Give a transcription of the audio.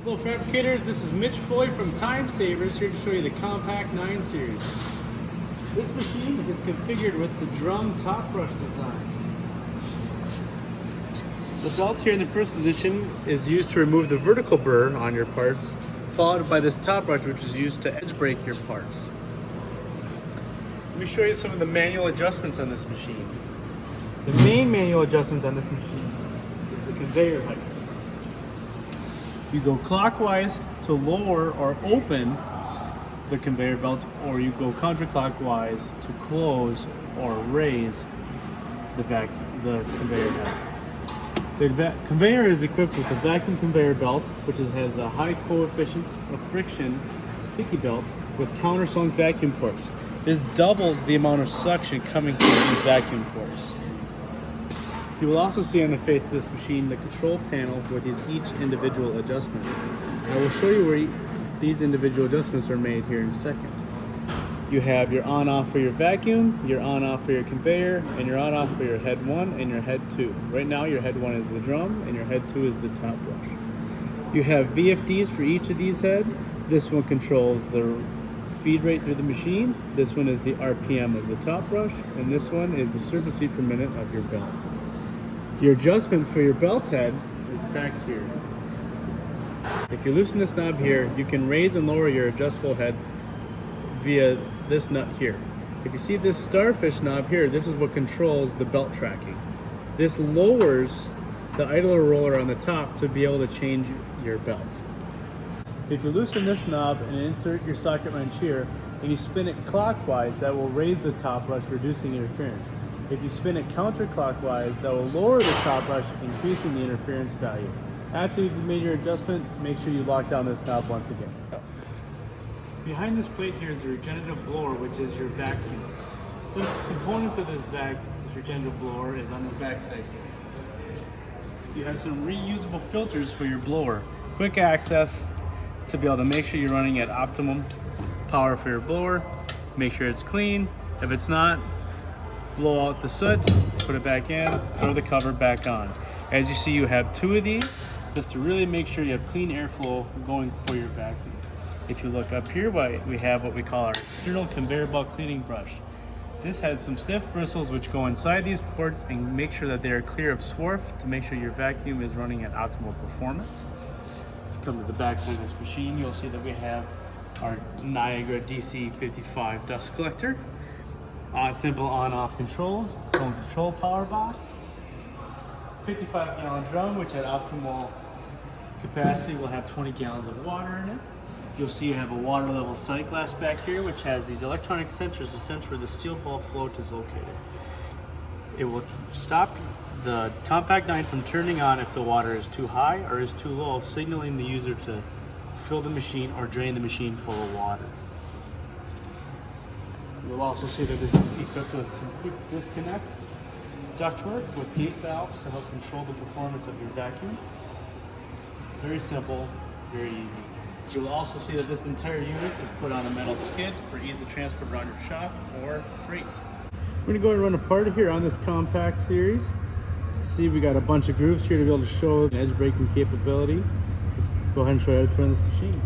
Hello fabricators, this is Mitch Foley from Timesavers here to show you the Compact 9 series. This machine is configured with the drum top brush design. The belt here in the first position is used to remove the vertical burr on your parts, followed by this top brush which is used to edge brake your parts. Let me show you some of the manual adjustments on this machine. The main manual adjustment on this machine is the conveyor height. You go clockwise to lower or open the conveyor belt, or you go counterclockwise to close or raise the conveyor head. The conveyor is equipped with a vacuum conveyor belt, which has a high coefficient of friction sticky belt with countersunk vacuum ports. This doubles the amount of suction coming through these vacuum ports. You will also see on the face of this machine the control panel with each individual adjustments. I will show you where these individual adjustments are made here in a second. You have your on-off for your vacuum, your on-off for your conveyor, and your on-off for your head 1 and your head 2. Right now your head 1 is the drum and your head 2 is the top brush. You have VFDs for each of these heads. This one controls the feed rate through the machine, this one is the RPM of the top brush, and this one is the surface feet per minute of your belt. Your adjustment for your belt head is back here. If you loosen this knob here, you can raise and lower your adjustable head via this nut here. If you see this starfish knob here, this is what controls the belt tracking. This lowers the idler roller on the top to be able to change your belt. If you loosen this knob and insert your socket wrench here, and you spin it clockwise, that will raise the top brush, reducing interference. If you spin it counterclockwise, that will lower the top brush, increasing the interference value. After you've made your adjustment, make sure you lock down this knob once again. Behind this plate here is the regenerative blower, which is your vacuum. Some components of this regenerative blower is on the back side here. You have some reusable filters for your blower. Quick access to be able to make sure you're running at optimum power for your blower. Make sure it's clean. If it's not, blow out the soot, put it back in, throw the cover back on. As you see, you have 2 of these, just to really make sure you have clean airflow going for your vacuum. If you look up here, we have what we call our external conveyor belt cleaning brush. This has some stiff bristles which go inside these ports and make sure that they are clear of swarf to make sure your vacuum is running at optimal performance. If you come to the back side of this machine, you'll see that we have our Niagara DC55 dust collector. Simple on-off controls, phone control power box, 55-gallon drum, which at optimal capacity will have 20 gallons of water in it. You'll see you have a water level sight glass back here, which has these electronic sensors to sense where the steel ball float is located. It will stop the Compact 9 from turning on if the water is too high or is too low, signaling the user to fill the machine or drain the machine full of water. You'll also see that this is equipped with some quick disconnect ductwork with gate valves to help control the performance of your vacuum. Very simple, very easy. You'll also see that this entire unit is put on a metal skid for ease of transport around your shop or freight. We're going to go and run a part here on this Compact series. As you can see, we got a bunch of grooves here to be able to show edge braking capability. Let's go ahead and show you how to turn this machine.